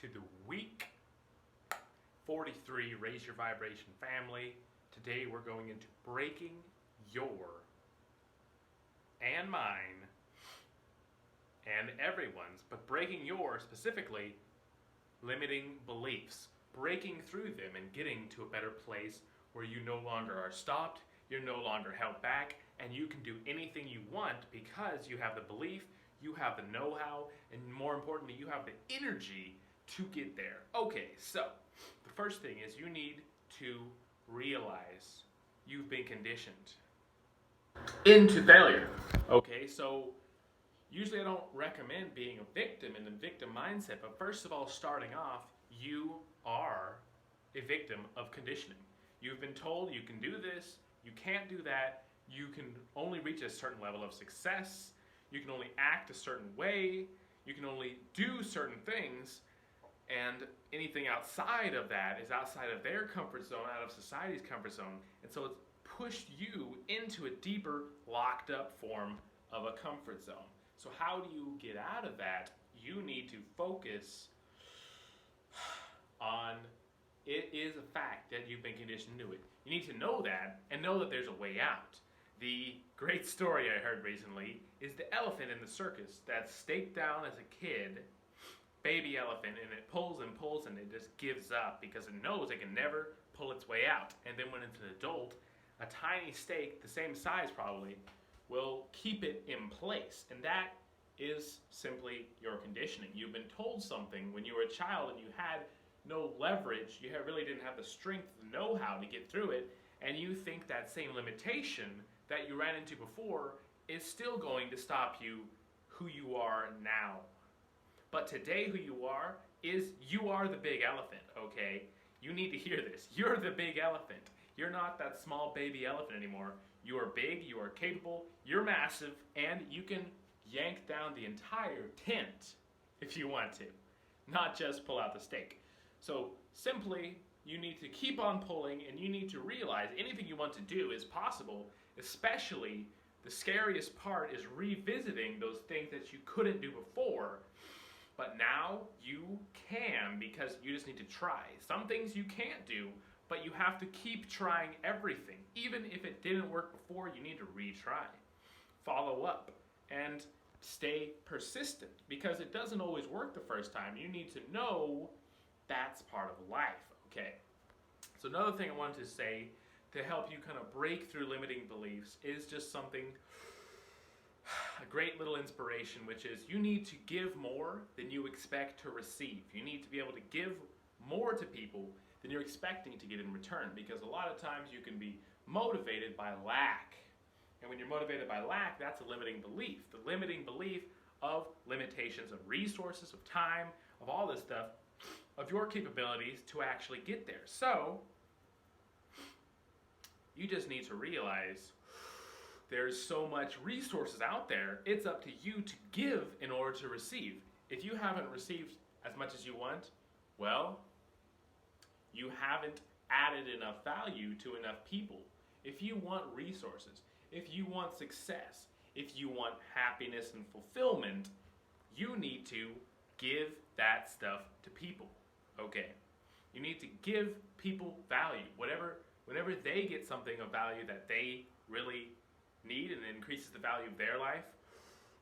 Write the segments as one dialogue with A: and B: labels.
A: to the week 43 Raise Your Vibration family. Today we're going into breaking your and mine and everyone's, but breaking your specifically limiting beliefs, breaking through them and getting to a better place where you no longer are stopped, you're no longer held back, and you can do anything you want because you have the belief, you have the know-how, and more importantly, you have the energy to get there. Okay, so the first thing is you need to realize you've been conditioned into failure. Okay, so usually I don't recommend being a victim in the victim mindset, but first of all, starting off, you are a victim of conditioning. You've been told you can do this, you can't do that, you can only reach a certain level of success, you can only act a certain way, you can only do certain things, and anything outside of that is outside of their comfort zone, out of society's comfort zone, and so it's pushed you into a deeper, locked up form of a comfort zone. So how do you get out of that? You need to focus on it is a fact that you've been conditioned to it. You need to know that and know that there's a way out. The great story I heard recently is the elephant in the circus that's staked down as a kid, baby elephant, and it pulls and it just gives up because it knows it can never pull its way out. And then when it's an adult, a tiny stake, the same size probably, will keep it in place. And that is simply your conditioning. You've been told something when you were a child and you had no leverage, you really didn't have the strength, the know-how to get through it, and you think that same limitation that you ran into before is still going to stop you who you are now. But today who you are is you are the big elephant, okay? You need to hear this. You're the big elephant. You're not that small baby elephant anymore. You are big, you are capable, you're massive, and you can yank down the entire tent if you want to, not just pull out the stake. So simply, you need to keep on pulling, and you need to realize anything you want to do is possible, especially the scariest part is revisiting those things that you couldn't do before, but now you can because you just need to try. Some things you can't do, but you have to keep trying everything. Even if it didn't work before, you need to retry. Follow up and stay persistent because it doesn't always work the first time. You need to know that's part of life, okay? So another thing I wanted to say to help you kind of break through limiting beliefs is just something, a great little inspiration, which is you need to give more than you expect to receive. You need to be able to give more to people than you're expecting to get in return, because a lot of times you can be motivated by lack. And when you're motivated by lack, that's a limiting belief. The limiting belief of limitations of resources, of time, of all this stuff, of your capabilities to actually get there. So, you just need to realize there's so much resources out there, it's up to you to give in order to receive. If you haven't received as much as you want, well, you haven't added enough value to enough people. If you want resources, if you want success, if you want happiness and fulfillment, you need to give that stuff to people. Okay? You need to give people value. Whenever they get something of value that they really need and increases the value of their life,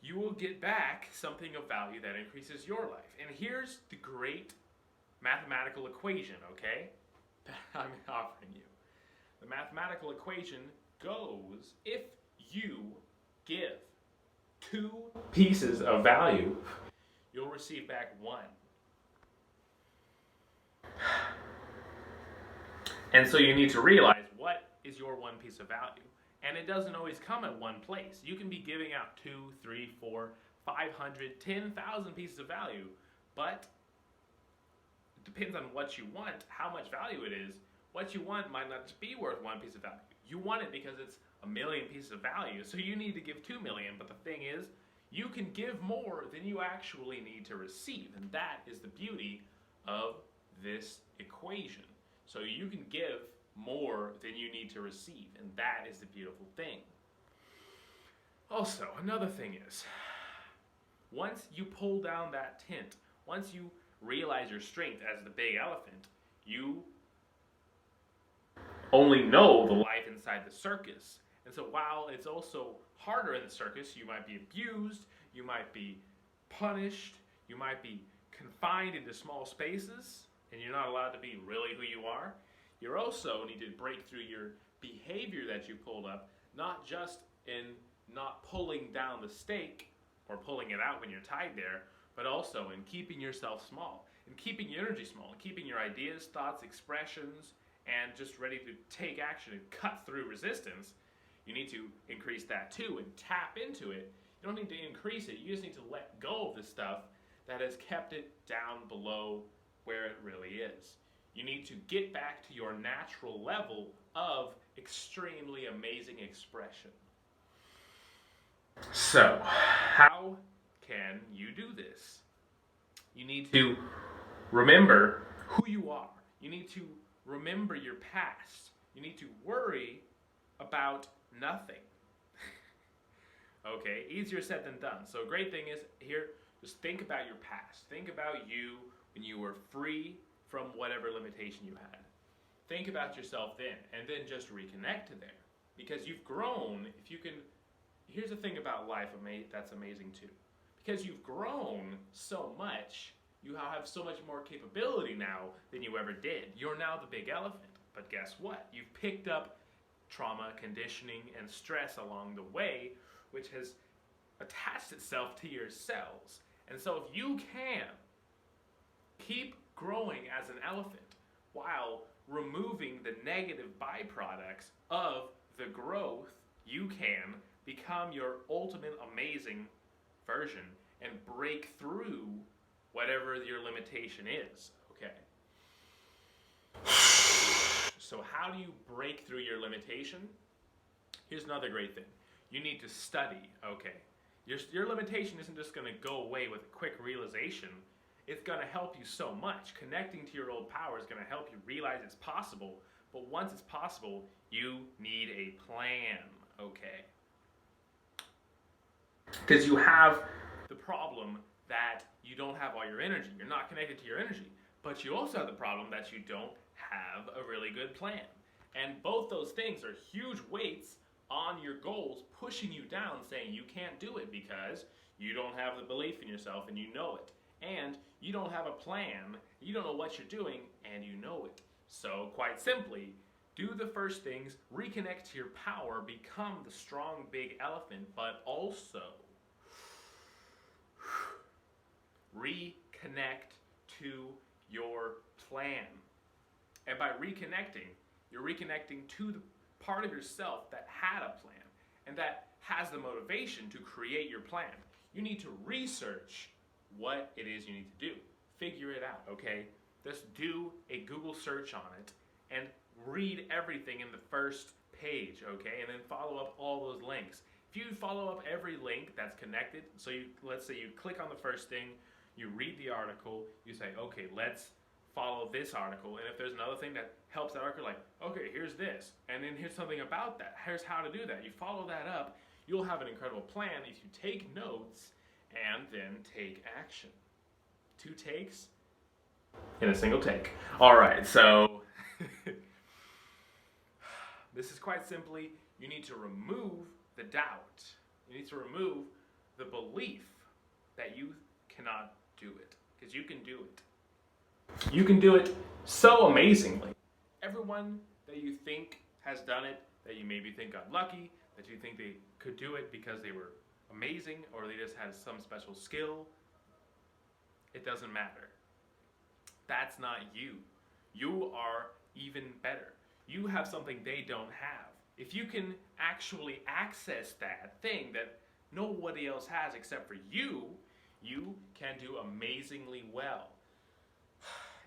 A: you will get back something of value that increases your life. And here's the great mathematical equation, okay, that I'm offering you. The mathematical equation goes, if you give 2 pieces of value, you'll receive back 1. And so you need to realize what is your 1 piece of value. And it doesn't always come at one place. You can be giving out 2, 3, 4, 500, 10,000 pieces of value, but it depends on what you want, how much value it is. What you want might not be worth 1 piece of value. You want it because it's 1,000,000 pieces of value, so you need to give 2 million, but the thing is, you can give more than you actually need to receive, and that is the beauty of this equation. So you can give more than you need to receive, and that is the beautiful thing. Also, another thing is, once you pull down that tent, once you realize your strength as the big elephant, you only know the life inside the circus. And so while it's also harder in the circus, you might be abused, you might be punished, you might be confined into small spaces, and you're not allowed to be really who you are. You also need to break through your behavior that you pulled up, not just in not pulling down the stake or pulling it out when you're tied there, but also in keeping yourself small, and keeping your energy small, and keeping your ideas, thoughts, expressions, and just ready to take action and cut through resistance. You need to increase that too and tap into it. You don't need to increase it, you just need to let go of the stuff that has kept it down below where it really is. You need to get back to your natural level of extremely amazing expression. So, how can you do this? You need to remember who you are. You need to remember your past. You need to worry about nothing. Okay, easier said than done. So a great thing is here, just think about your past. Think about you when you were free from whatever limitation you had. Think about yourself then, and then just reconnect to there. Because you've grown, if you can, here's the thing about life that's amazing too. Because you've grown so much, you have so much more capability now than you ever did. You're now the big elephant. But guess what? You've picked up trauma, conditioning, and stress along the way, which has attached itself to your cells. And so if you can keep growing as an elephant while removing the negative byproducts of the growth, you can become your ultimate amazing version and break through whatever your limitation is, okay? So how do you break through your limitation? Here's another great thing. You need to study, okay? Your limitation isn't just going to go away with a quick realization. It's going to help you so much. Connecting to your old power is going to help you realize it's possible. But once it's possible, you need a plan, okay? Because you have the problem that you don't have all your energy. You're not connected to your energy. But you also have the problem that you don't have a really good plan. And both those things are huge weights on your goals, pushing you down, saying you can't do it because you don't have the belief in yourself and you know it. And you don't have a plan, you don't know what you're doing, and you know it. So quite simply, do the first things, reconnect to your power, become the strong big elephant, but also reconnect to your plan. And by reconnecting, you're reconnecting to the part of yourself that had a plan and that has the motivation to create your plan. You need to research what it is you need to do. Figure it out, okay? Just do a Google search on it and read everything in the first page, okay? And then follow up all those links. If you follow up every link that's connected, so let's say you click on the first thing, you read the article, you say, okay, let's follow this article, and if there's another thing that helps that article, like, okay, here's this, and then here's something about that, here's how to do that. You follow that up, you'll have an incredible plan if you take notes and then take action. 2 takes in a single take. All right, so this is quite simply, you need to remove the doubt. You need to remove the belief that you cannot do it, because you can do it. You can do it so amazingly. Everyone that you think has done it, that you maybe think got lucky, that you think they could do it because they were amazing or they just had some special skill, it doesn't matter. That's not you. You are even better. You have something they don't have. If you can actually access that thing that nobody else has except for you, you can do amazingly well.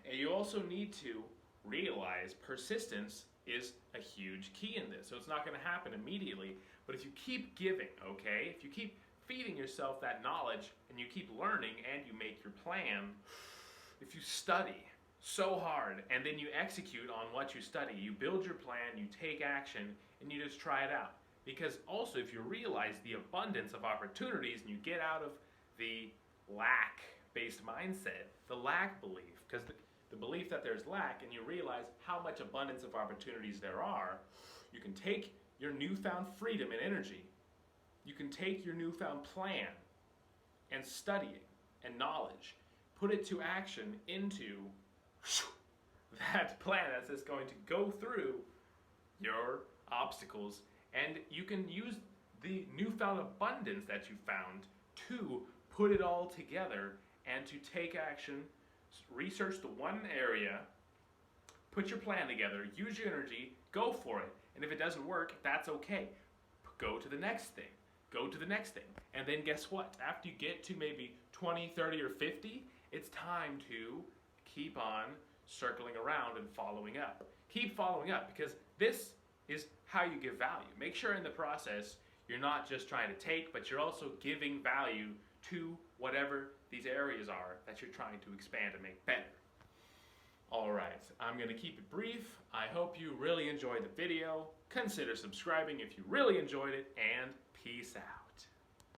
A: And you also need to realize persistence is a huge key in this. So it's not going to happen immediately, but if you keep giving, okay, if you keep feeding yourself that knowledge and you keep learning and you make your plan, if you study so hard and then you execute on what you study, you build your plan, you take action, and you just try it out. Because also if you realize the abundance of opportunities and you get out of the lack based mindset, the lack belief, because the belief that there's lack and you realize how much abundance of opportunities there are, you can take your newfound freedom and energy, you can take your newfound plan and studying and knowledge, put it to action into that plan that's just going to go through your obstacles, and you can use the newfound abundance that you found to put it all together and to take action, research the one area, put your plan together, use your energy, go for it. And if it doesn't work, that's okay. Go to the next thing. Go to the next thing. And then guess what? After you get to maybe 20, 30, or 50, it's time to keep on circling around and following up. Keep following up, because this is how you give value. Make sure in the process you're not just trying to take, but you're also giving value to whatever these areas are that you're trying to expand and make better. All right, I'm going to keep it brief. I hope you really enjoyed the video. Consider subscribing if you really enjoyed it, and peace out.